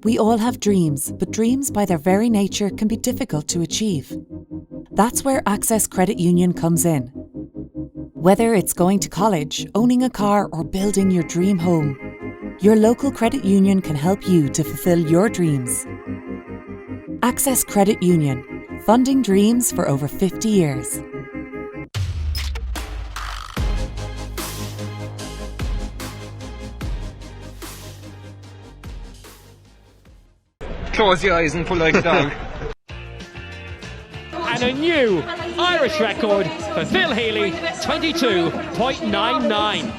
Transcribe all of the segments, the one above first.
We all have dreams, but dreams by their very nature can be difficult to achieve. That's where Access Credit Union comes in. Whether it's going to college, owning a car, or building your dream home, your local credit union can help you to fulfill your dreams. Access Credit Union, funding dreams for over 50 years. Close your eyes and pull like a dog. And a new Irish record for Phil Healy, 22.99.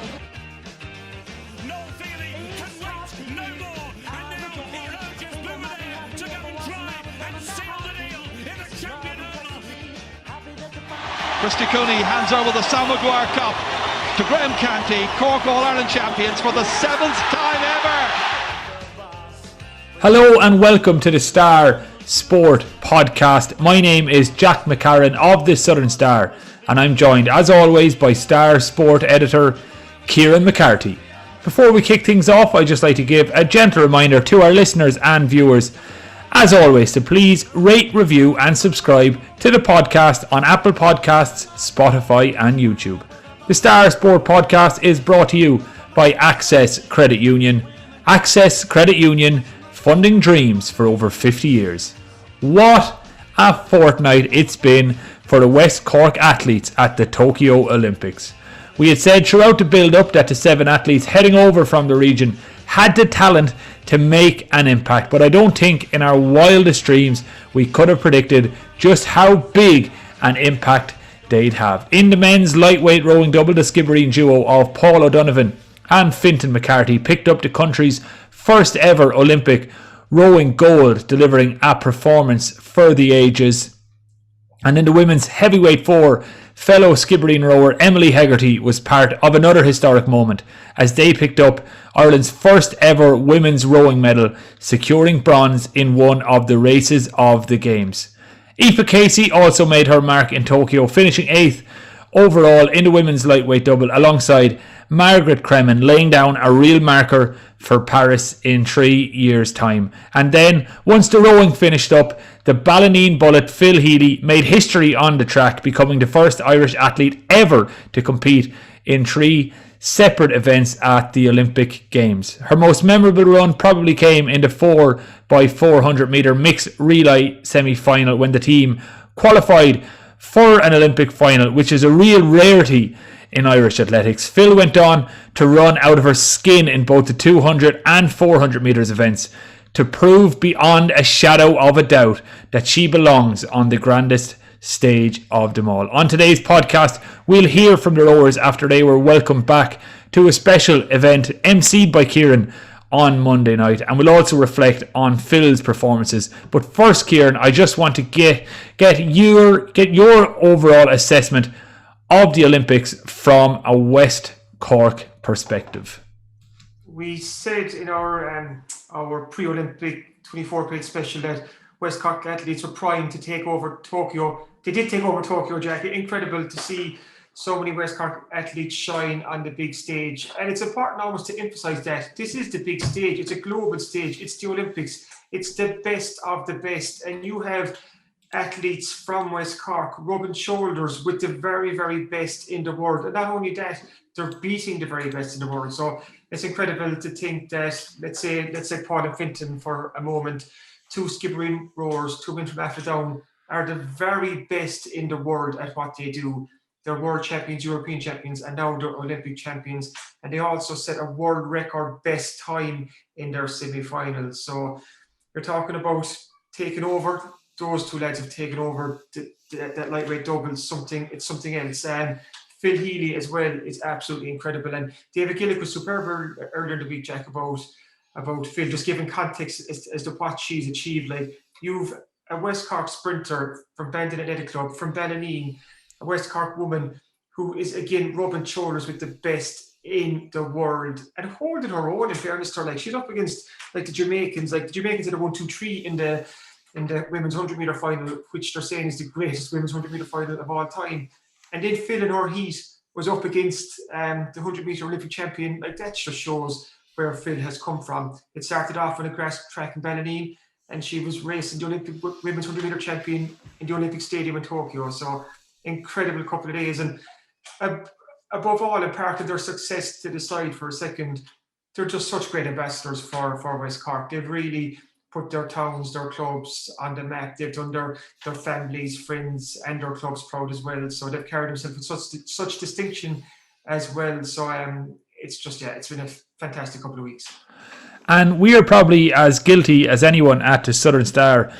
Christy Cooney hands over the Sam Maguire Cup to Graham Canty, Cork All Ireland champions for the 7th time ever. Hello and welcome to the Star Sport Podcast. My name is Jack McCarran of the Southern Star, and I'm joined as always by Star Sport editor Kieran McCarthy. Before we kick things off, I'd just like to give a gentle reminder to our listeners and viewers, as always, to please rate, review and subscribe to the podcast on Apple Podcasts, Spotify and YouTube. The Star Sport Podcast is brought to you by Access Credit Union. Access Credit Union, funding dreams for over 50 years. What a fortnight it's been for the West Cork athletes at the Tokyo Olympics. We had said throughout the build-up that the 7 athletes heading over from the region had the talent to make an impact, but I don't think in our wildest dreams we could have predicted just how big an impact they'd have. In the men's lightweight rowing double, the Skibbereen duo of Paul O'Donovan and Fintan McCarthy picked up the country's first ever Olympic rowing gold, delivering a performance for the ages. And in the women's heavyweight 4, fellow Skibbereen rower Emily Hegarty was part of another historic moment as they picked up Ireland's first ever women's rowing medal, securing bronze in one of the races of the Games. Aoife Casey also made her mark in Tokyo, finishing 8th overall in the women's lightweight double alongside Margaret Cremen, laying down a real marker for Paris in 3 years' time. And then, once the rowing finished up, the Ballonine bullet Phil Healy made history on the track, becoming the first Irish athlete ever to compete in 3 separate events at the Olympic Games. Her most memorable run probably came in the 4x400 metre mixed relay semi-final when the team qualified for an Olympic final, which is a real rarity in Irish athletics. Phil went on to run out of her skin in both the 200 and 400 metres events to prove beyond a shadow of a doubt that she belongs on the grandest stage of them all. On today's podcast, we'll hear from the rowers after they were welcomed back to a special event emceed by Kieran on Monday night, and we'll also reflect on Phil's performances. But first, Kieran, I just want to get your overall assessment of the Olympics from a West Cork perspective. We said in our pre-Olympic 24-plate special that West Cork athletes were primed to take over Tokyo. They did take over Tokyo, Jack. Incredible to see so many West Cork athletes shine on the big stage. And it's important almost to emphasise that this is the big stage. It's a global stage. It's the Olympics. It's the best of the best. And you have athletes from West Cork rubbing shoulders with the very, very best in the world. And not only that, they're beating the very best in the world. So it's incredible to think that, let's say Paul and Fintan for a moment, 2 Skibbereen rowers, 2 men from Aphrodite, are the very best in the world at what they do. They're world champions, European champions, and now they're Olympic champions. And they also set a world record best time in their semi-finals. So you're talking about taking over. Those 2 lads have taken over that lightweight double. It's something else. And Phil Healy as well is absolutely incredible. And David Gillick was superb earlier in the week, Jack, about Phil, just giving context as to what she's achieved. Like, you've a West Cork sprinter from Bandon Athletic Club, from Ballonine, a West Cork woman who is, again, rubbing shoulders with the best in the world and holding her own, in fairness to her. Like, she's up against, like, the Jamaicans. Like, the Jamaicans had a 1-2-3 in the women's 100 metre final, which they're saying is the greatest women's 100 metre final of all time. And then Phil in her heat was up against the 100 metre Olympic champion. Like, that just shows where Phil has come from. It started off on a grass track in Ballineen, and she was racing the Olympic women's 100-meter champion in the Olympic Stadium in Tokyo. So incredible couple of days. And above all, and part of their success to decide for a second, they're just such great ambassadors for West Cork. They've really put their towns, their clubs on the map. They've done their families, friends, and their clubs proud as well. So they've carried themselves with such distinction as well. So it's been a fantastic couple of weeks. And we are probably as guilty as anyone at the Southern Star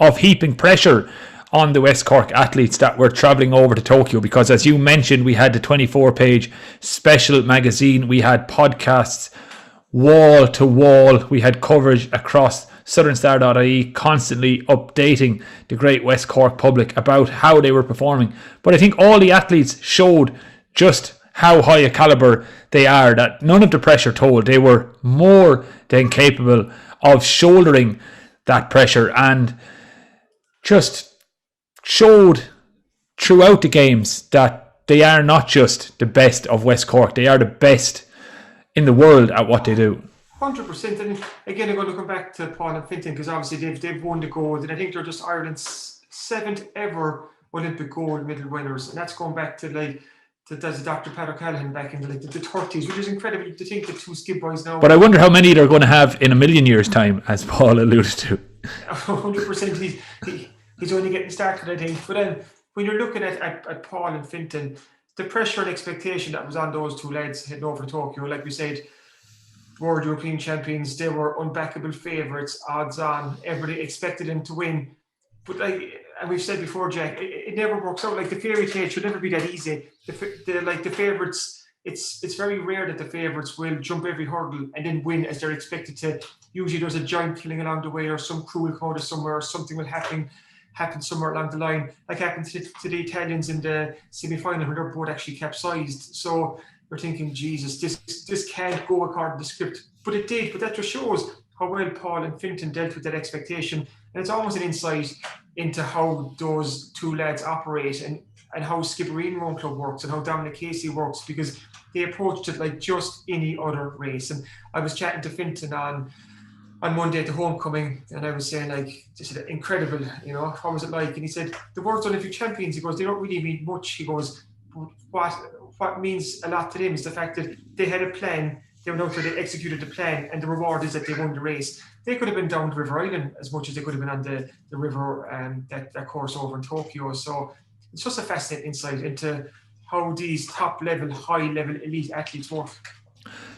of heaping pressure on the West Cork athletes that were travelling over to Tokyo, because as you mentioned, we had the 24-page special magazine, we had podcasts wall to wall, we had coverage across southernstar.ie, constantly updating the great West Cork public about how they were performing. But I think all the athletes showed just how high a calibre they are, that none of the pressure told. They were more than capable of shouldering that pressure and just showed throughout the games that they are not just the best of West Cork, they are the best in the world at what they do. 100%. And again, I'm going to come back to Paul and Fintan, because obviously they've won the gold, and I think they're just Ireland's 7th ever Olympic gold medal winners, and that's going back to that's Dr. Pat O'Callaghan back in the 30s, which is incredible to think that two skib boys now. But I wonder how many they're going to have in a million years' time, as Paul alluded to. 100%. He's only getting started, I think. But then when you're looking at Paul and Fintan, the pressure and expectation that was on those two lads heading over to Tokyo, like we said, World European champions, they were unbackable favourites, odds on. Everybody expected them to win. But and we've said before, Jack, it never works out. Like, the fairy tale should never be that easy. The favourites, it's very rare that the favourites will jump every hurdle and then win as they're expected to. Usually there's a giant killing along the way, or some crew will come out of somewhere, or something will happen somewhere along the line, like happened to the Italians in the semi-final, where their boat actually capsized. So you're thinking, Jesus, this can't go according to the script. But it did. But that just shows how well Paul and Fintan dealt with that expectation. And it's almost an insight into how those two lads operate, and how Skibbereen Rowing Club works, and how Dominic Casey works, because they approached it like just any other race. And I was chatting to Fintan on Monday at the homecoming, and I was saying, just incredible, how was it like? And he said, the World Olympic champions, he goes, they don't really mean much. He goes, what means a lot to them is the fact that they had a plan, they went out there, they executed the plan, and the reward is that they won the race. They could have been down to River Island as much as they could have been on the river, that course over in Tokyo. So it's just a fascinating insight into how these top-level, high-level elite athletes work.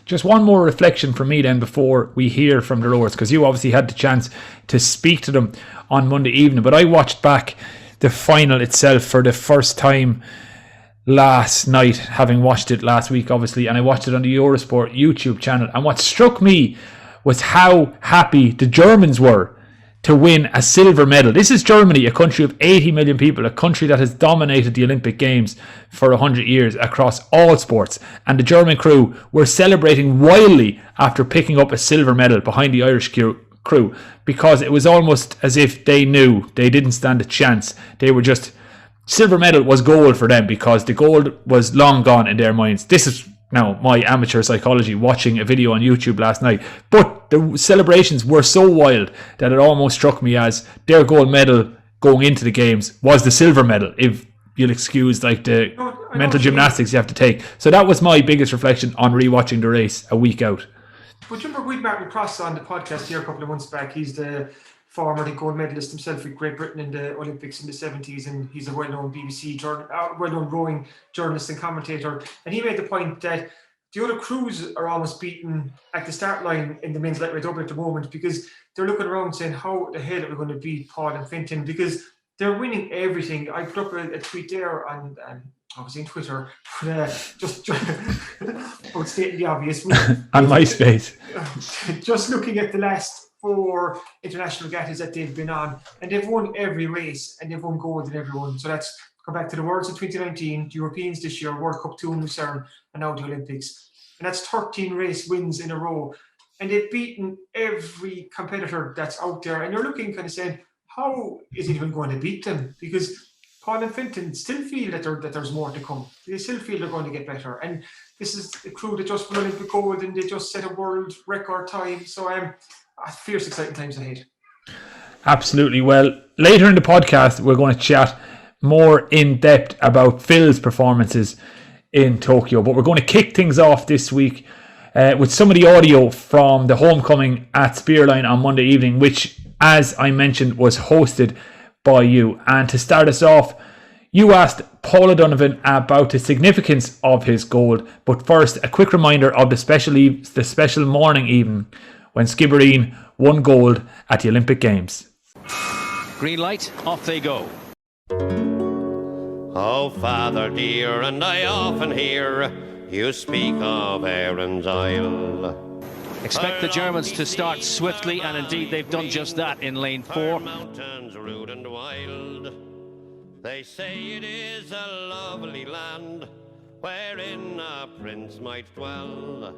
Just one more reflection from me then before we hear from the rowers, because you obviously had the chance to speak to them on Monday evening, but I watched back the final itself for the first time last night, having watched it last week obviously, and I watched it on the Eurosport YouTube channel, and what struck me was how happy the Germans were to win a silver medal. This is Germany, a country of 80 million people, a country that has dominated the Olympic Games for 100 years across all sports. And the German crew were celebrating wildly after picking up a silver medal behind the Irish crew, because it was almost as if they knew they didn't stand a chance. They were just, silver medal was gold for them, because the gold was long gone in their minds. This is now my amateur psychology, watching a video on YouTube last night, but the celebrations were so wild that it almost struck me as their gold medal going into the games was the silver medal, if you'll excuse the mental gymnastics you have to take. So that was my biggest reflection on rewatching the race a week out. But you remember we had Martin Cross on the podcast here a couple of months back. He's the former gold medalist himself with Great Britain in the Olympics in the 70s, and he's a well-known BBC well-known rowing journalist and commentator. And he made the point that the other crews are almost beaten at the start line in the men's lightweight double at the moment, because they're looking around saying, how the hell are we going to beat Paul and Fintan? Because they're winning everything. I put up a tweet there on obviously in Twitter, just stating the obvious. On MySpace. Just looking at the last 4 international gatas that they've been on, and they've won every race, and they've won gold in every one. So that's come back to the Worlds in 2019, the Europeans this year, World Cup 2 in Lucerne, and now the Olympics. And that's 13 race wins in a row. And they've beaten every competitor that's out there. And you're looking kind of saying, how is it even going to beat them? Because Paul and Finton still feel that there's more to come. They still feel they're going to get better. And this is a crew that just won Olympic gold and they just set a world record time. So fierce, exciting times ahead. Absolutely. Well, later in the podcast, we're going to chat more in depth about Phil's performances in Tokyo. But we're going to kick things off this week with some of the audio from the homecoming at Spearline on Monday evening, which, as I mentioned, was hosted by you. And to start us off, you asked Paul O'Donovan about the significance of his gold. But first, a quick reminder of the special morning evening when Skibbereen won gold at the Olympic Games. Green light, off they go. Oh, Father dear, and I often hear you speak of Erin's Isle. Expect the Germans to start swiftly, and indeed they've done just that in lane 4. Mountains rude and wild. They say it is a lovely land wherein a prince might dwell.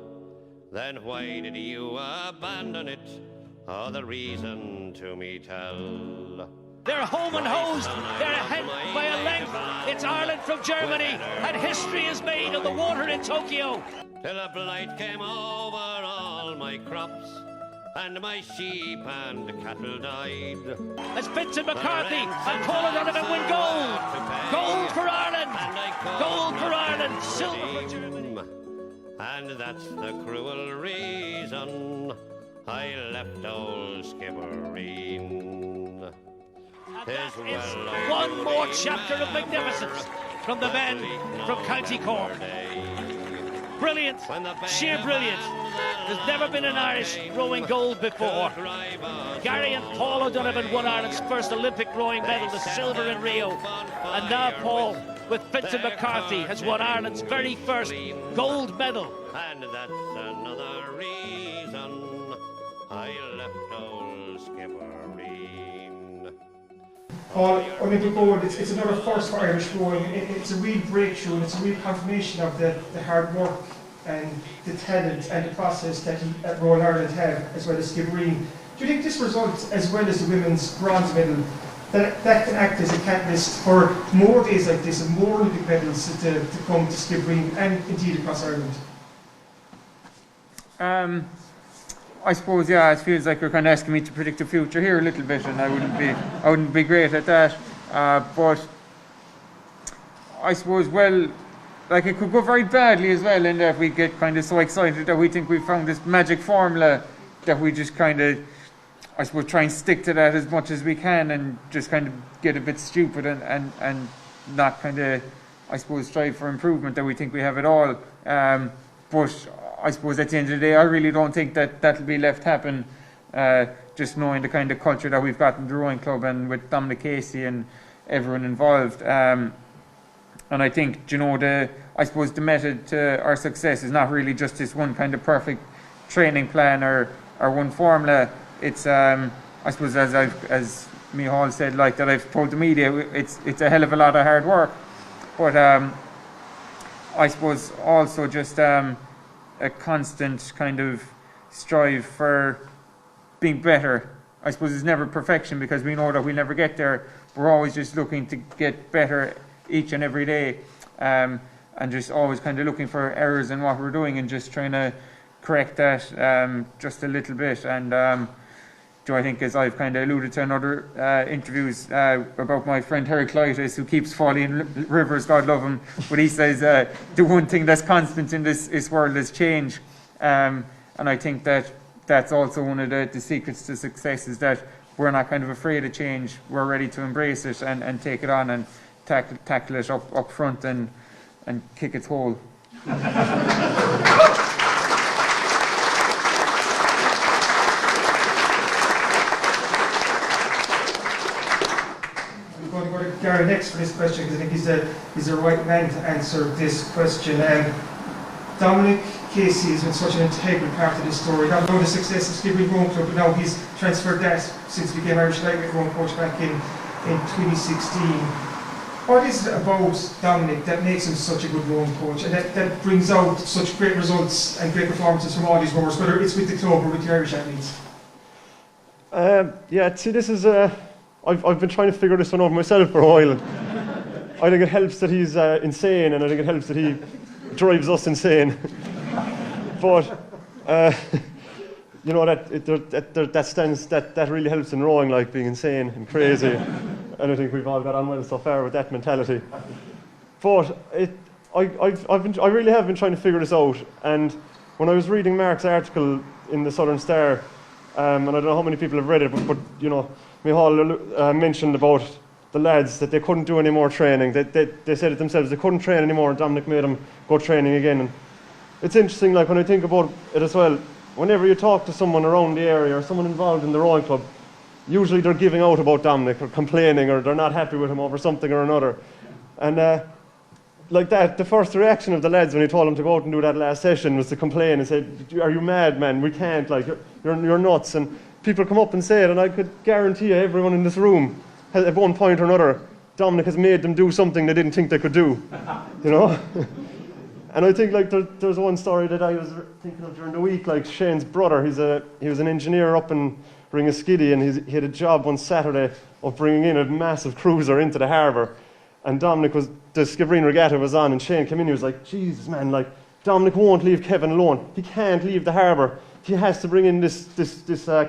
Then why did you abandon it? Oh, the reason to me tell. They're home and hosed. They're ahead by a length. It's Ireland from Germany, and history is made on the water in Tokyo. Till a blight came over all my crops, and my sheep and cattle died. As Vincent McCarthy and Paul O'Donovan win gold. Gold for Ireland. Gold for Ireland. Silver for Germany. And that's the cruel reason I left old Skibbereen. And that is one more chapter of magnificence from the men from County Cork. Brilliant, sheer brilliant. There's never been an Irish rowing gold before. Gary and Paul O'Donovan won Ireland's first Olympic rowing medal, the silver in Rio. And now Paul, with Vincent McCarthy, has won Ireland's very first gold medal. And that's another reason I left old Skibbereen. Paul, Olympic gold, it's another first for Irish rowing. It's a real breakthrough, and it's a real confirmation of the hard work and the talent and the process that Royal Ireland have, as well as Skibbereen. Do you think this result, as well as the women's bronze medal, that can act as a catalyst for more days like this and more Olympic medals to come to Skibbereen and indeed across Ireland? I suppose, yeah, it feels like you're kind of asking me to predict the future here a little bit, and I wouldn't be great at that. But I suppose, well, like it could go very badly as well, in that we get kind of so excited that we think we found this magic formula that we just kind of, I suppose, try and stick to that as much as we can and just kind of get a bit stupid and not kind of, I suppose, strive for improvement that we think we have it all. But I suppose at the end of the day, I really don't think that'll be left happen, just knowing the kind of culture that we've got in the rowing club and with Dominic Casey and everyone involved. And I think, I suppose the method to our success is not really just this one kind of perfect training plan or one formula. It's, I suppose, as Micheál said, like that I've told the media, it's a hell of a lot of hard work. But I suppose also just a constant kind of strive for being better. I suppose it's never perfection because we know that we'll never get there. We're always just looking to get better each and every day, and just always kind of looking for errors in what we're doing and just trying to correct that just a little bit. And I think, as I've kind of alluded to in other interviews about my friend Heraclitus, who keeps falling in rivers, God love him, but he says the one thing that's constant in this world is change. And I think that's also one of the secrets to success, is that we're not kind of afraid of change. We're ready to embrace it and take it on and tackle it up front and kick its hole. Gary next for this question, because I think he's the right man to answer this question. Dominic Casey has been such an integral part of this story. Not only the success of Skibbereen Rowing Club, but now he's transferred that since he became Irish lightweight rowing coach back in 2016. What is it about Dominic that makes him such a good rowing coach, and that brings out such great results and great performances from all these rowers, whether it's with the club or with the Irish athletes? Yeah, see, this is I've been trying to figure this one out myself for a while. I think it helps that he's insane, and I think it helps that he drives us insane. But you know, that really helps in rowing, like being insane and crazy. And I think we've all got on well so far with that mentality. But I really have been trying to figure this out. And when I was reading Mark's article in the Southern Star, and I don't know how many people have read it, but you know, Michal mentioned about the lads that they couldn't do any more training. They said it themselves, they couldn't train anymore, and Dominic made them go training again. And it's interesting, like when I think about it as well, whenever you talk to someone around the area or someone involved in the rowing club, usually they're giving out about Dominic or complaining, or they're not happy with him over something or another. And like that, the first reaction of the lads when he told them to go out and do that last session was to complain and say, "Are you mad, man? We can't, like, you're nuts." And people come up and say it, and I could guarantee you everyone in this room has, at one point or another, Dominic has made them do something they didn't think they could do, you know? And I think, like, there's one story that I was thinking of during the week, like Shane's brother, he was an engineer up in Ringaskiddy, and he had a job one Saturday of bringing in a massive cruiser into the harbour. And the Skibbereen regatta was on, and Shane came in, he was like, "Jesus, man, like, Dominic won't leave Kevin alone. He can't leave the harbour. He has to bring in this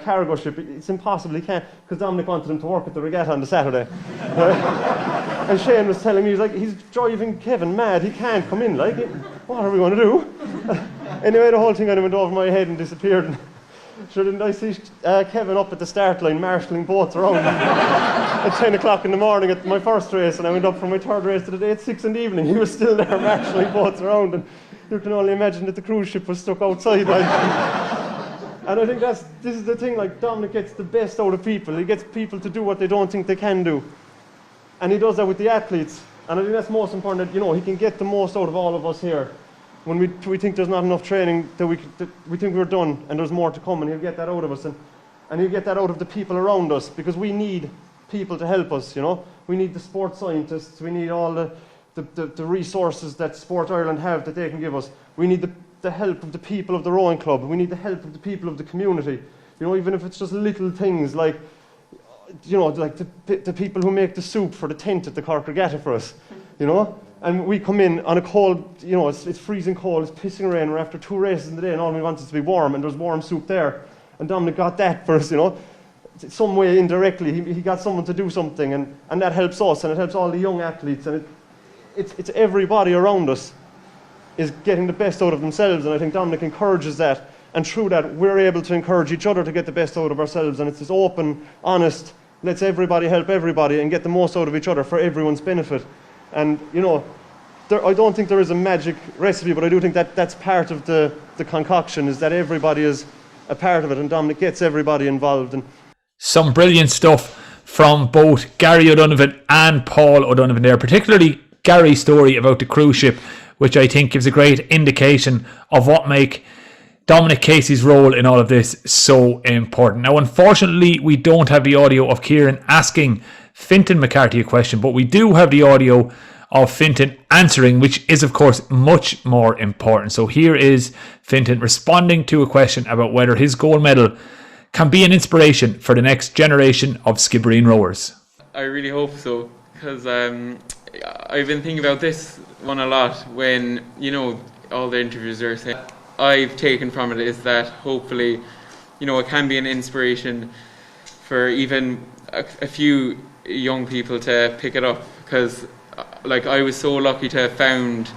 cargo ship. It's impossible, he can't," because Dominic wanted him to work at the regatta on the Saturday. And Shane was telling me, he's driving Kevin mad, he can't come in, like, what are we going to do? Anyway, the whole thing kind of went over my head and disappeared. And sure, didn't I see Kevin up at the start line marshalling boats around at 10 o'clock in the morning at my first race, and I went up for my third race to the day at 6 in the evening. He was still there marshalling boats around, and you can only imagine that the cruise ship was stuck outside. Like. And I think this is the thing, like, Dominic gets the best out of people. He gets people to do what they don't think they can do. And he does that with the athletes. And I think that's most important, that, you know, he can get the most out of all of us here. When we think there's not enough training, that we think we're done and there's more to come, and he'll get that out of us. And he'll get that out of the people around us, because we need people to help us, you know. We need the sports scientists, we need all the resources that Sport Ireland have that they can give us. We need the help of the people of the rowing club. We need the help of the people of the community. You know, even if it's just little things like, you know, like the people who make the soup for the tent at the Cork Regatta for us, you know. And we come in on a cold, you know, it's freezing cold, it's pissing rain, we're after 2 races in the day, and all we want is to be warm, and there's warm soup there. And Dominic got that for us, you know. Some way indirectly, he got someone to do something, and that helps us, and it helps all the young athletes, and it's everybody around us is getting the best out of themselves, and I think Dominic encourages that, and through that we're able to encourage each other to get the best out of ourselves, and it's this open, honest, let's everybody help everybody and get the most out of each other for everyone's benefit. And, you know, I don't think there is a magic recipe, but I do think that that's part of the concoction, is that everybody is a part of it, and Dominic gets everybody involved. And some brilliant stuff from both Gary O'Donovan and Paul O'Donovan there, particularly Gary's story about the cruise ship, which I think gives a great indication of what make Dominic Casey's role in all of this so important. Now, unfortunately, we don't have the audio of Kieran asking Fintan McCarthy a question, but we do have the audio of Fintan answering, which is, of course, much more important. So here is Fintan responding to a question about whether his gold medal can be an inspiration for the next generation of Skibbereen rowers. I really hope so, because I've been thinking about this one a lot when, you know, all the interviews are saying. I've taken from it is that hopefully, you know, it can be an inspiration for even a few young people to pick it up, because like I was so lucky to have found,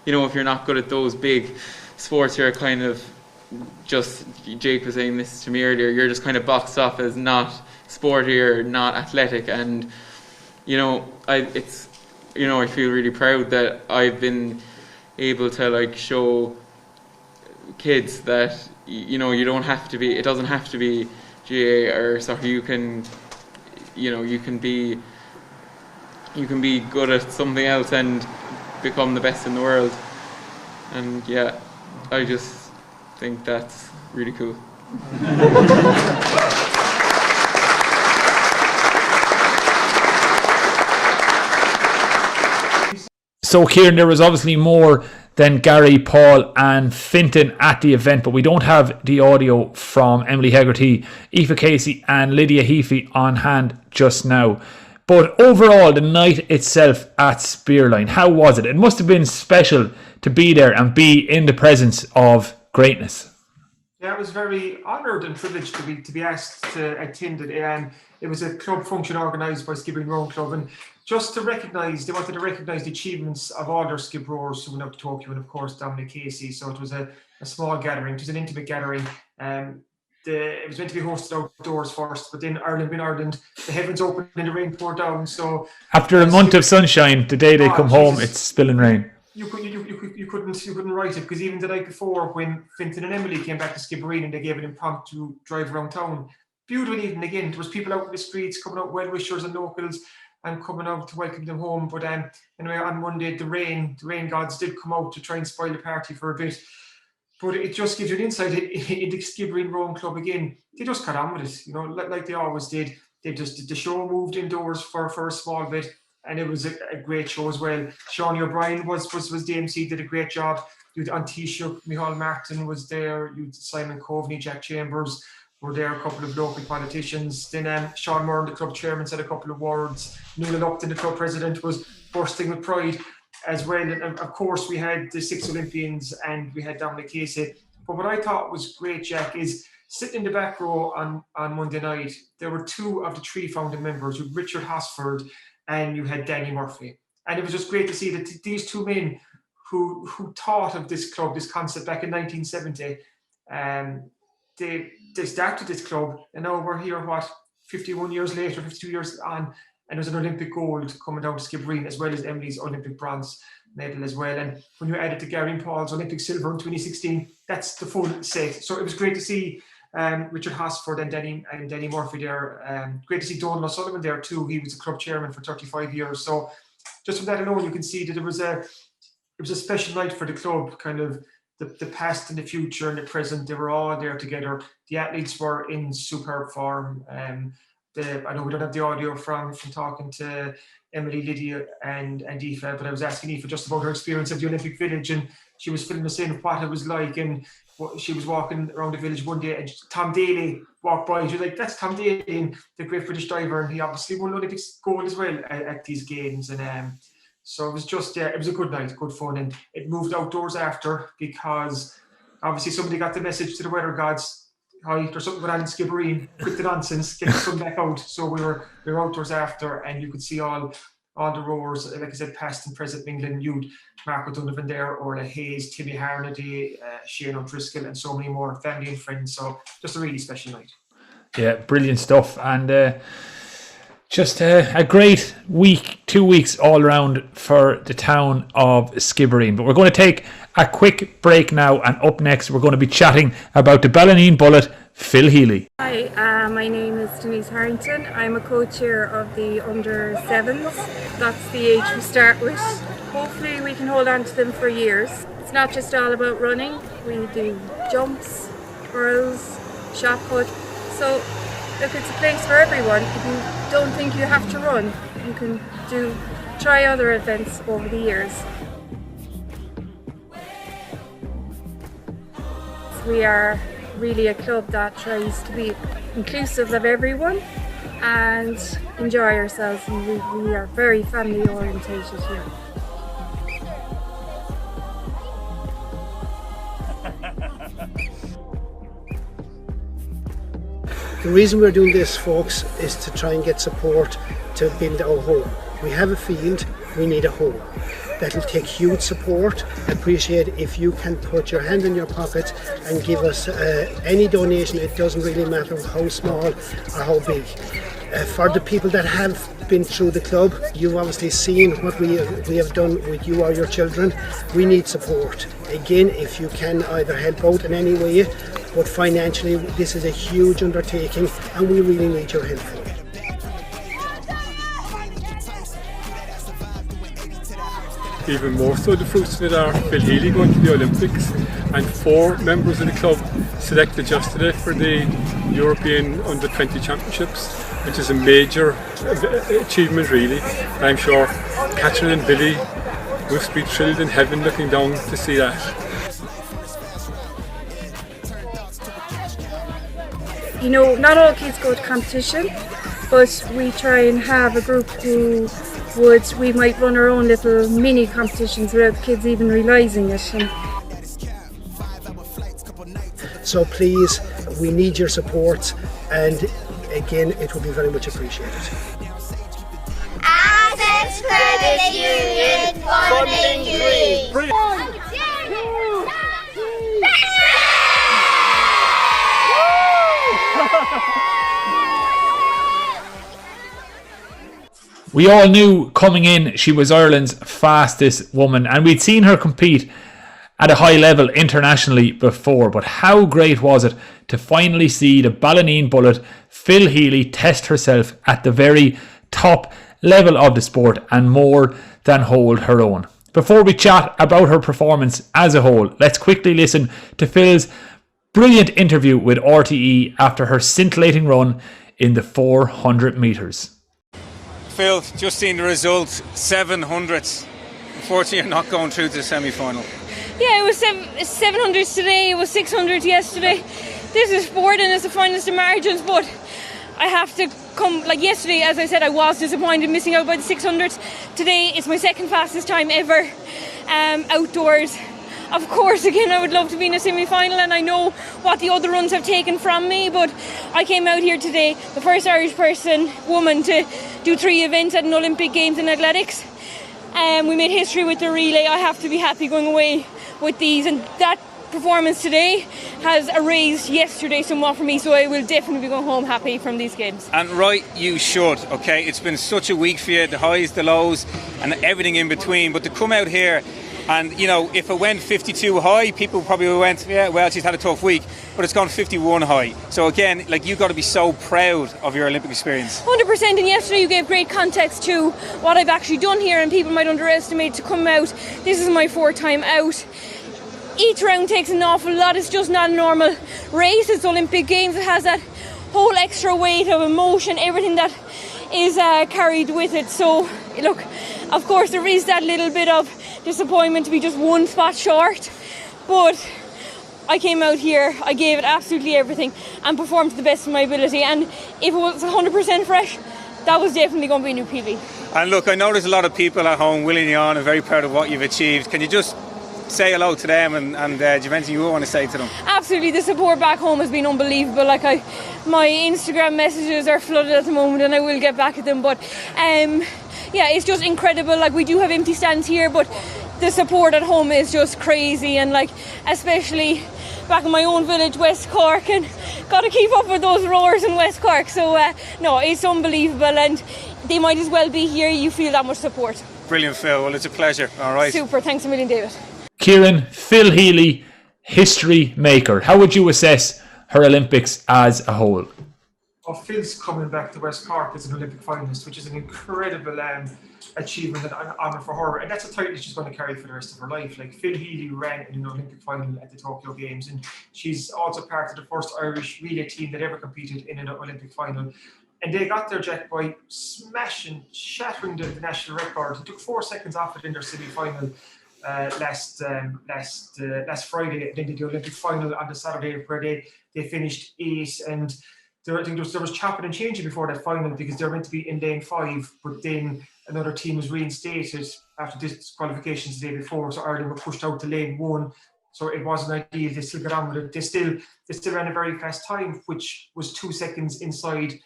you know, if you're not good at those big sports, you're kind of just, Jake was saying this to me earlier, you're just kind of boxed off as not sporty or not athletic, and you know, I feel really proud that I've been able to like show kids that, you know, you don't have to be, it doesn't have to be GA or soccer. You can be good at something else and become the best in the world. And yeah, I just think that's really cool. So Kieran, there was obviously more than Gary, Paul and Fintan at the event, but we don't have the audio from Emily Hegarty, Aoife Casey and Lydia Heafy on hand just now. But overall, the night itself at Spearline, how was it? It must have been special to be there and be in the presence of greatness. Yeah, I was very honoured and privileged to be asked to attend it. It was a club function organised by Skibbereen Rowing Club, and just they wanted to recognise the achievements of all their skip rowers who went up to Tokyo, and of course Dominic Casey. So it was a small gathering. It was an intimate gathering. It was meant to be hosted outdoors first, but then Ireland, the heavens opened and the rain poured down. So after a month of sunshine, the day they come home, it's spilling rain. You couldn't write it, because even the night before, when Fintan and Emily came back to Skibbereen and they gave an impromptu drive around town, beautiful evening again. There was people out in the streets, coming out, well-wishers and locals, and coming out to welcome them home. But anyway, on Monday, the rain gods did come out to try and spoil the party for a bit. But it just gives you an insight into Skibbereen Rowing Club again. They just got on with it, like they always did. The show moved indoors for a small bit. And it was a great show as well. Sean O'Brien was the MC, did a great job. You had Taoiseach, Micheál Martin was there. You had Simon Coveney, Jack Chambers were there, a couple of local politicians. Then Sean Moran, the club chairman, said a couple of words. Nuala Lupton, the club president, was bursting with pride as well. And of course, we had the 6 Olympians and we had Dominic Casey. But what I thought was great, Jack, is sitting in the back row on Monday night, there were 2 of the 3 founding members, with Richard Hosford and you had Danny Murphy. And it was just great to see that these 2 men who thought of this club, this concept back in 1970, they started this club, and now we're here, 51 years later, 52 years on, and there's an Olympic gold coming down to Skibbereen, as well as Emily's Olympic bronze medal as well. And when you add it to Gary and Paul's Olympic silver in 2016, that's the full set. So it was great to see Richard Hosford and Danny Murphy there. Great to see Donald O'Sullivan there too. He was the club chairman for 35 years. So just from that alone, you can see that it was a special night for the club. Kind of the past and the future and the present, they were all there together. The athletes were in superb form. I know we don't have the audio from talking to Emily, Lydia and Aoife, but I was asking Aoife just about her experience of the Olympic Village, and she was filling us in what it was like. And she was walking around the village one day and Tom Daly walked by. She was like, that's Tom Daly, the great British diver, and he obviously won Olympic gold as well at these games. And so it was just, it was a good night, good fun. And it moved outdoors after, because obviously somebody got the message to the weather gods, hi, there's something going on in Skibbereen, quit the nonsense, get the sun back out. So we were outdoors after, and you could see all the rowers, like I said, past and present in England. You'd Mark O'Donovan there, Orla Hayes, Timmy Harnedy, Shane O'Driscoll, and so many more, family and friends. So just a really special night. Yeah, brilliant stuff. And just a great week, 2 weeks all around for the town of Skibbereen. But we're going to take a quick break now, and up next we're going to be chatting about the Ballineen Bullet, Phil Healy. Hi, my name is Denise Harrington. I'm a co-chair of the under 7s. That's the age we start with. Hopefully we can hold on to them for years. It's not just all about running. We do jumps, hurls, shot put. So look, it's a place for everyone. If you don't think you have to run, you can try other events over the years. We are really a club that tries to be inclusive of everyone and enjoy ourselves, and we are very family orientated here. The reason we're doing this, folks, is to try and get support to build our home. We have a field, we need a home. That'll take huge support. Appreciate if you can put your hand in your pocket and give us any donation. It doesn't really matter how small or how big. For the people that have been through the club, you've obviously seen what we have done with you or your children. We need support. Again, if you can either help out in any way, but financially this is a huge undertaking and we really need your help for it. Even more so, the fruits of it are Phil Healy going to the Olympics, and 4 members of the club selected yesterday for the European Under-20 Championships, which is a major achievement really. I'm sure Catherine and Billy must be thrilled in heaven looking down to see that. You know, not all kids go to competition, but we try and have a group who we might run our own little mini competitions without the kids even realising it. So please, we need your support, and again, it will be very much appreciated. Access Credit Union Funding Dream. We all knew coming in she was Ireland's fastest woman, and we'd seen her compete at a high level internationally before, but how great was it to finally see the Ballineen bullet Phil Healy test herself at the very top level of the sport and more than hold her own. Before we chat about her performance as a whole, let's quickly listen to Phil's brilliant interview with RTE after her scintillating run in the 400 metres. Phil, just seen the result, 700s. Unfortunately, you're not going through to the semi-final. Yeah, it was 700s today, it was 600 yesterday. This is sport and it's the finest of margins, but I have to come, like yesterday, as I said, I was disappointed missing out by the 600s. Today, it's my second fastest time ever outdoors. Of course, again, I would love to be in a semi-final, and I know what the other runs have taken from me, but I came out here today, the first Irish woman to do 3 events at an Olympic Games in athletics. We made history with the relay. I have to be happy going away with these, and that performance today has erased yesterday somewhat for me, so I will definitely be going home happy from these games. And right, you should, okay? It's been such a week for you, the highs, the lows, and everything in between, but to come out here and, you know, if it went 52 high, people probably went, yeah, well, she's had a tough week, but it's gone 51 high. So again, like, you've got to be so proud of your Olympic experience. 100%, and yesterday you gave great context to what I've actually done here, and people might underestimate to come out. This is my 4th time out. Each round takes an awful lot. It's just not a normal race. It's Olympic Games. It has that whole extra weight of emotion, everything that is carried with it. So, look, of course there is that little bit of disappointment to be just 1 spot short, but I came out here, I gave it absolutely everything and performed to the best of my ability, and if it was 100% fresh, that was definitely going to be a new PB. And look, I know there's a lot of people at home willing you on and very proud of what you've achieved. Can you just say hello to them, and do you have anything you want to say to them? Absolutely, the support back home has been unbelievable. Like, my Instagram messages are flooded at the moment, and I will get back at them, but yeah, it's just incredible. Like, we do have empty stands here, but the support at home is just crazy, and like, especially back in my own village, West Cork, and got to keep up with those roars in West Cork. So no, it's unbelievable, and they might as well be here. You feel that much support. Brilliant, Phil. Well, it's a pleasure. All right. Super. Thanks a million, David. Kieran, Phil Healy, history maker. How would you assess her Olympics as a whole? Well, Phil's coming back to West Cork as an Olympic finalist, which is an incredible achievement and honour for her. And that's a title she's going to carry for the rest of her life. Like, Phil Healy ran in an Olympic final at the Tokyo Games, and she's also part of the first Irish relay team that ever competed in an Olympic final. And they got there, Jack, by shattering the national record. It took 4 seconds off it in their semi-final last Friday. They did the Olympic final on the Saturday, where they finished 8th, and I think there was chopping and changing before that final, because they were meant to be in lane 5, but then another team was reinstated after disqualifications the day before, so Ireland were pushed out to lane 1. So it wasn't ideal. They still got on with it. They still ran a very fast time, which was 2 seconds inside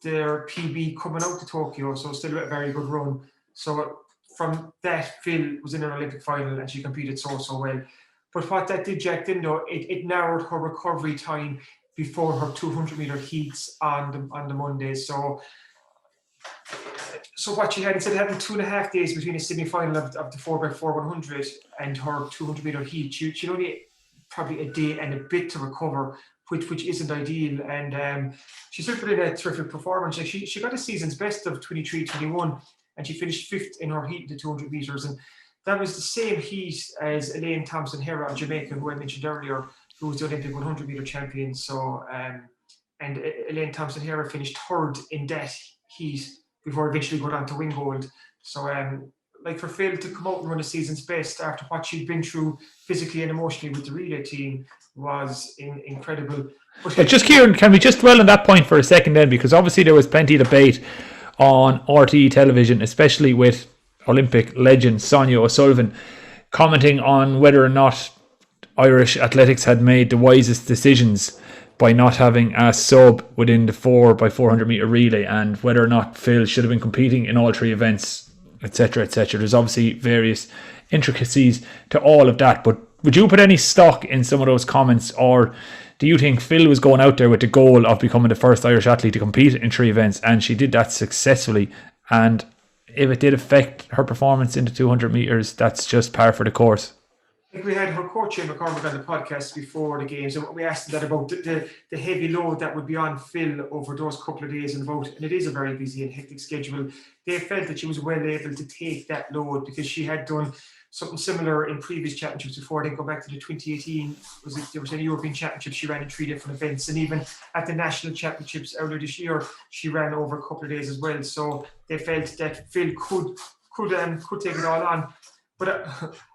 their PB coming out to Tokyo. So still a very good run. So from that, Phil was in an Olympic final, and she competed so well. But what that did, Jack, didn't know, it narrowed her recovery time before her 200-metre heats on the Monday. So what she had, instead of having 2.5 days between a semi-final of the 4x4 and her 200-metre heat, she'd only probably a day and a bit to recover, which isn't ideal. And she still put in a terrific performance. Like, she got a season's best of 23-21, and she finished 5th in her heat in the 200 metres. And that was the same heat as Elaine Thompson-Herah of Jamaica, who I mentioned earlier, who was the Olympic 100-metre champion. So, and Elaine Thompson-Herah finished 3rd in that heat before eventually going on to win gold. So like for Phil to come out and run a season's best after what she'd been through physically and emotionally with the relay team was incredible. But just Kieran, can we just dwell on that point for a second then? Because obviously there was plenty of debate on RTE television, especially with Olympic legend Sonia O'Sullivan commenting on whether or not Irish athletics had made the wisest decisions by not having a sub within the 4x400 metre relay, and whether or not Phil should have been competing in all three events, etc., etc. There's obviously various intricacies to all of that, but would you put any stock in some of those comments, or do you think Phil was going out there with the goal of becoming the first Irish athlete to compete in three events, and she did that successfully, and if it did affect her performance in the 200 metres, that's just par for the course? I think we had her coach Shane McCormick on the podcast before the games, and we asked that about the heavy load that would be on Phil over those couple of days in Vote, and it is a very busy and hectic schedule. They felt that she was well able to take that load because she had done something similar in previous championships before. They go back to the 2018, there was a European Championships, she ran in 3 different events, and even at the national championships earlier this year, she ran over a couple of days as well. So they felt that Phil could take it all on. But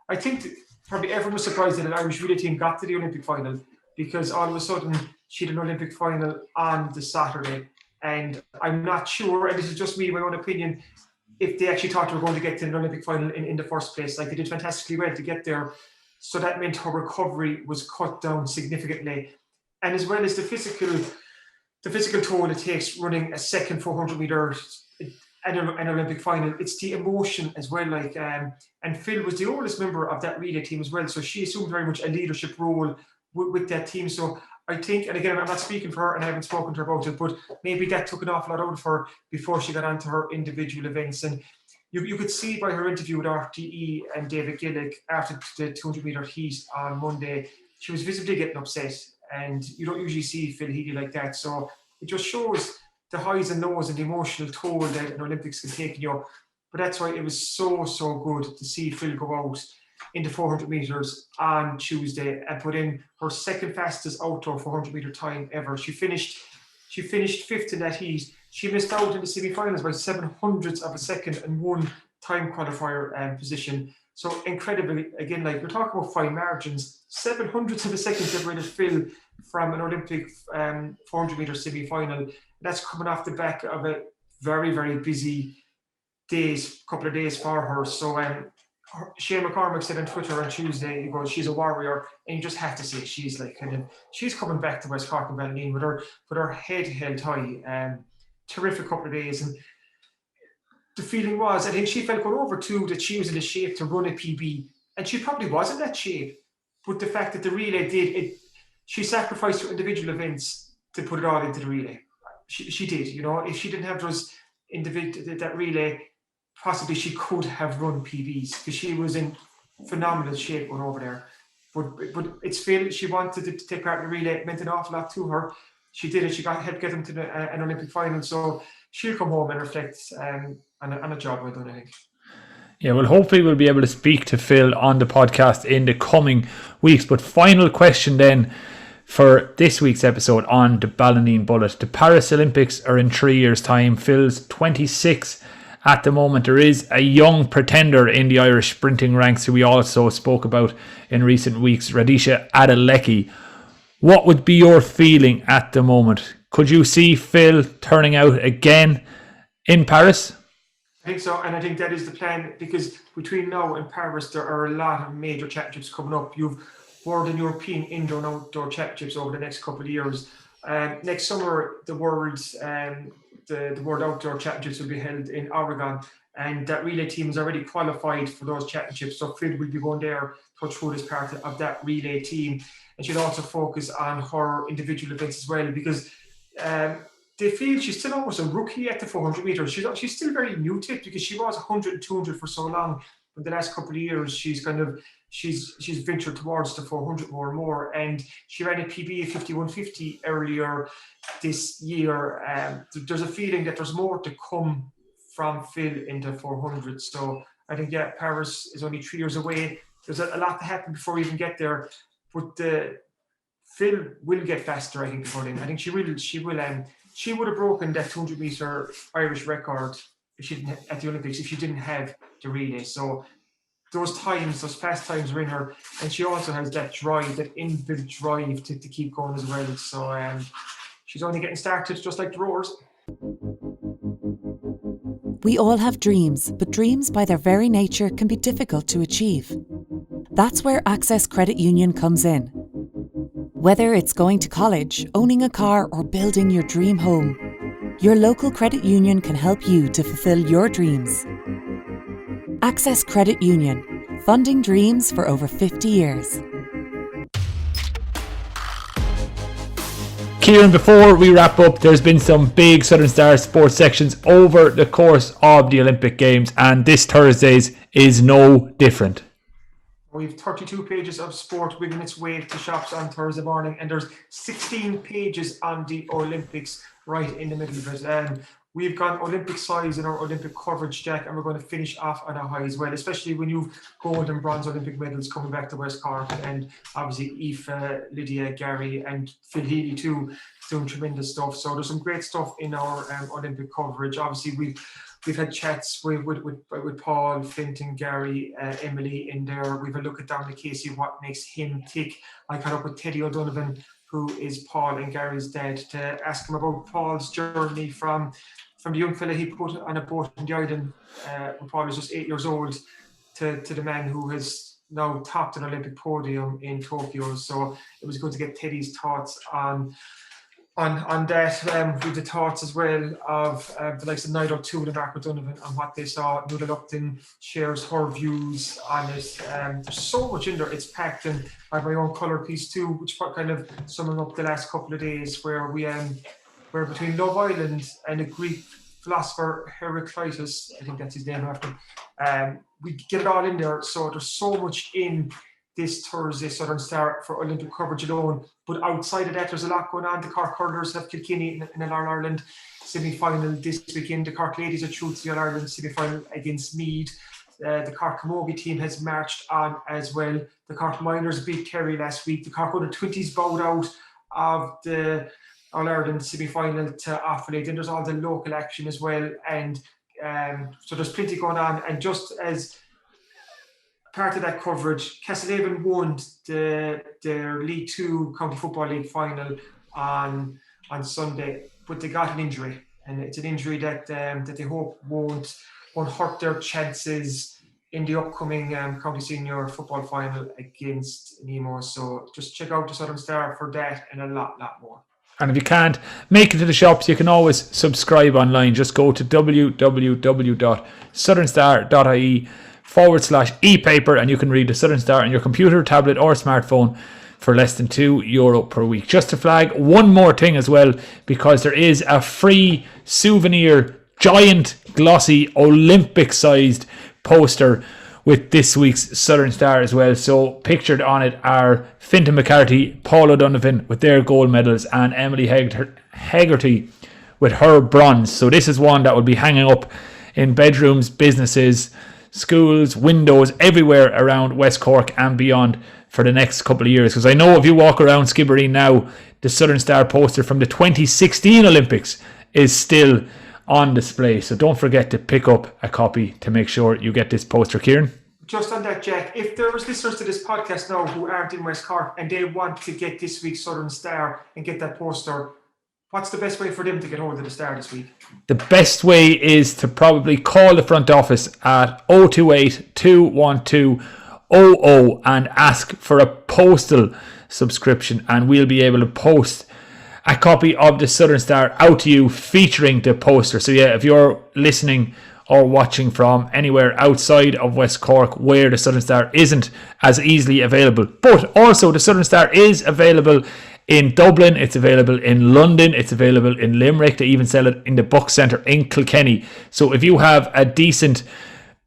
I think probably everyone was surprised that an Irish relay team got to the Olympic final, because all of a sudden she had an Olympic final on the Saturday. And I'm not sure, and this is just me, my own opinion, if they actually thought they were going to get to an Olympic final in the first place. Like, they did fantastically well to get there. So that meant her recovery was cut down significantly. And as well as the physical toll it takes running a second 400 metre and an Olympic final, it's the emotion as well. Like, and Phil was the oldest member of that relay team as well. So she assumed very much a leadership role with that team. So I think, and again, I'm not speaking for her and I haven't spoken to her about it, but maybe that took an awful lot out of her before she got onto her individual events. And you could see by her interview with RTE and David Gillick after the 200 metre heat on Monday, she was visibly getting upset. And you don't usually see Phil Healy like that. So it just shows the highs and lows and the emotional toll that an Olympics can take you. But that's why it was so good to see Phil go out into 400 metres on Tuesday and put in her second fastest outdoor 400 metre time ever. She finished 5th in that heat. She missed out in the semi-finals by 700ths of a second and won time qualifier position. So incredible. Again, like, we're talking about fine margins. 700ths of a second separated Phil from an Olympic 400 metre semi-final. That's coming off the back of a very, very busy couple of days for her. So Shane McCormick said on Twitter on Tuesday, he goes, she's a warrior, and you just have to say she's like she's coming back to West Cork and Ballineen with her head held high. Terrific couple of days, and the feeling was, I think she felt going over too that she was in the shape to run a PB, and she probably was in that shape. But the fact that the relay did it, she sacrificed her individual events to put it all into the relay. She did, if she didn't have those that relay, possibly she could have run PBs because she was in phenomenal shape going over there. But it's Phil. She wanted to take part in the relay. It meant an awful lot to her. She did it. She helped get them to an Olympic final. So she'll come home and reflect on a job well done, I think. Yeah, well, hopefully we'll be able to speak to Phil on the podcast in the coming weeks. But final question then for this week's episode on the Ballineen Bullet. The Paris Olympics are in 3 years' time. Phil's 26 at the moment. There is a young pretender in the Irish sprinting ranks who we also spoke about in recent weeks, Radisha Adelecki. What would be your feeling at the moment? Could you see Phil turning out again in Paris? I think so, and I think that is the plan, because between now and Paris there are a lot of major championships coming up. You've World and European Indoor and Outdoor Championships over the next couple of years. Next summer, the World Outdoor Championships will be held in Oregon, and that relay team is already qualified for those championships. So Phil will be going there, touch wood, as part of that relay team, and she'll also focus on her individual events as well, because they feel she's still almost a rookie at the 400 metres. She's still very new to it, because she was 100 and 200 for so long. But the last couple of years, she's ventured towards the 400 more and more, and she ran a PB of 51.50 earlier this year. There's a feeling that there's more to come from Phil in the 400. So I think, Paris is only 3 years away. There's a lot to happen before we even get there, but Phil will get faster, I think, before then. I think she will. She would have broken that 200 metre Irish record at the Olympics if she didn't have the relay. So those fast times are in her, and she also has that drive, that inbuilt drive to keep going as well. So she's only getting started, just like the rowers. We all have dreams, but dreams by their very nature can be difficult to achieve. That's where Access Credit Union comes in. Whether it's going to college, owning a car, or building your dream home, your local credit union can help you to fulfill your dreams. Access Credit Union, funding dreams for over 50 years. Kieran, before we wrap up, there's been some big Southern Star sports sections over the course of the Olympic Games, and this Thursday's is no different. We've 32 pages of sport winging its way to shops on Thursday morning, and there's 16 pages on the Olympics right in the middle of it. We've gone Olympic size in our Olympic coverage, Jack, and we're going to finish off on a high as well, especially when you've gold and bronze Olympic medals coming back to West Cork, and obviously Aoife, Lydia, Gary and Phil Healy too, doing tremendous stuff. So there's some great stuff in our Olympic coverage. Obviously we've had chats with Paul, Fintan, Gary, Emily in there. We've a look at Dominic Casey, what makes him tick. I caught up with Teddy O'Donovan, who is Paul and Gary's dad, to ask him about Paul's journey from the young fella he put on a boat in the island when Paul was just 8 years old to the man who has now topped an Olympic podium in Tokyo. So it was good to get Teddy's thoughts on that. With the thoughts as well of the likes of Niall O'Toole and Mark O'Donovan and what they saw. Nuala Lupton shares her views on it. There's so much in there, it's packed, and I have my own colour piece too, which kind of summing up the last couple of days, where we're between Love Island and a Greek philosopher, Heraclitus, I think that's his name after. We get it all in there, so there's so much in this Thursday Southern Star for Olympic coverage alone. But outside of that, there's a lot going on. The Cork hurlers have Kilkenny in an All Ireland semi-final this weekend. The Cork ladies are through to the All Ireland semi-final against Meath. The Cork Camogie team has marched on as well. The Cork Miners beat Kerry last week. The Cork Under-20s bowed out of the All Ireland semi-final to Offaly. Then there's all the local action as well. And so there's plenty going on. And just as part of that coverage, Castlehaven won their League 2 County Football League final on Sunday, but they got an injury, and it's an injury that they hope won't hurt their chances in the upcoming County Senior Football final against Nemo. So just check out the Southern Star for that and a lot more. And if you can't make it to the shops, you can always subscribe online. Just go to www.southernstar.ie/e-paper and you can read the Southern Star on your computer, tablet or smartphone for less than €2 per week. Just to flag one more thing as well, because there is a free souvenir, giant glossy Olympic sized poster with this week's Southern Star as well. So pictured on it are Fintan McCarthy, Paul O'Donovan with their gold medals, and Emily Hegarty with her bronze. So this is one that will be hanging up in bedrooms, businesses, schools, windows, everywhere around West Cork and beyond for the next couple of years. Because I know if you walk around Skibbereen now, the Southern Star poster from the 2016 Olympics is still on display. So don't forget to pick up a copy to make sure you get this poster, Kieran. Just on that, Jack, if there was listeners to this podcast now who aren't in West Cork and they want to get this week's Southern Star and get that poster, what's the best way for them to get hold of the Star this week? The best way is to probably call the front office at 028 212 00 and ask for a postal subscription, and we'll be able to post a copy of the Southern Star out to you featuring the poster. So yeah, if you're listening or watching from anywhere outside of West Cork where the Southern Star isn't as easily available, but also the Southern Star is available in Dublin, it's available in London, it's available in Limerick. They even sell it in the book centre in Kilkenny. So if you have a decent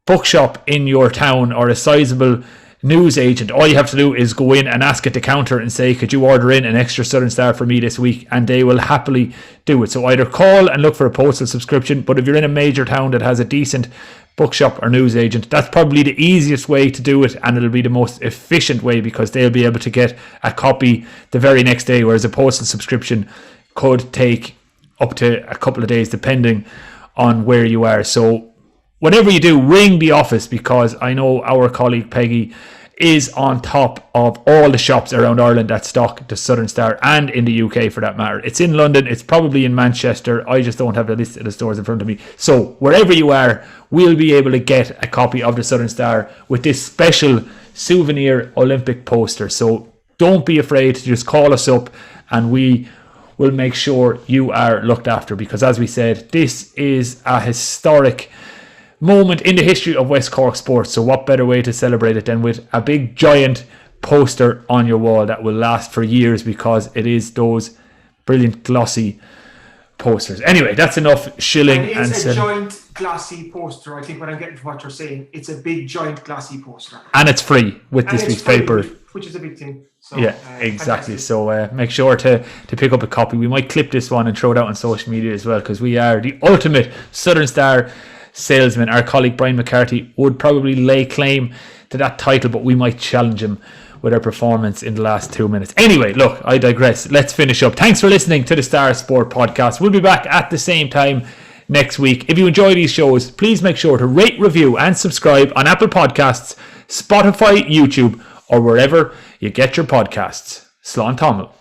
bookshop in your town or a sizable news agent, all you have to do is go in and ask at the counter and say, could you order in an extra Southern Star for me this week? And they will happily do it. So either call and look for a postal subscription, but if you're in a major town that has a decent bookshop or news agent, that's probably the easiest way to do it, and it'll be the most efficient way because they'll be able to get a copy the very next day, whereas a postal subscription could take up to a couple of days depending on where you are. So whatever you do, ring the office, because I know our colleague Peggy is on top of all the shops around Ireland that stock the Southern Star, and in the UK for that matter. It's in London, it's probably in Manchester. I just don't have the list of the stores in front of me. So wherever you are, we'll be able to get a copy of the Southern Star with this special souvenir Olympic poster. So don't be afraid to just call us up, and we will make sure you are looked after, because as we said, this is a historic moment in the history of West Cork sports. So what better way to celebrate it than with a big giant poster on your wall that will last for years, because it is those brilliant glossy posters. Anyway, that's enough shilling. And it's a giant glossy poster. I think what I'm getting from what you're saying, it's a big giant glossy poster, and it's free with this week's paper, which is a big thing. So, yeah, exactly. Fantastic. So make sure to pick up a copy. We might clip this one and throw it out on social media as well, because we are the ultimate Southern Star salesman. Our colleague Brian McCarthy would probably lay claim to that title, but we might challenge him with our performance in the last 2 minutes. Anyway, look, I digress. Let's finish up. Thanks for listening to the Star Sport Podcast. We'll be back at the same time next week. If you enjoy these shows, please make sure to rate, review and subscribe on Apple Podcasts, Spotify, YouTube, or wherever you get your podcasts. Slán Tamil.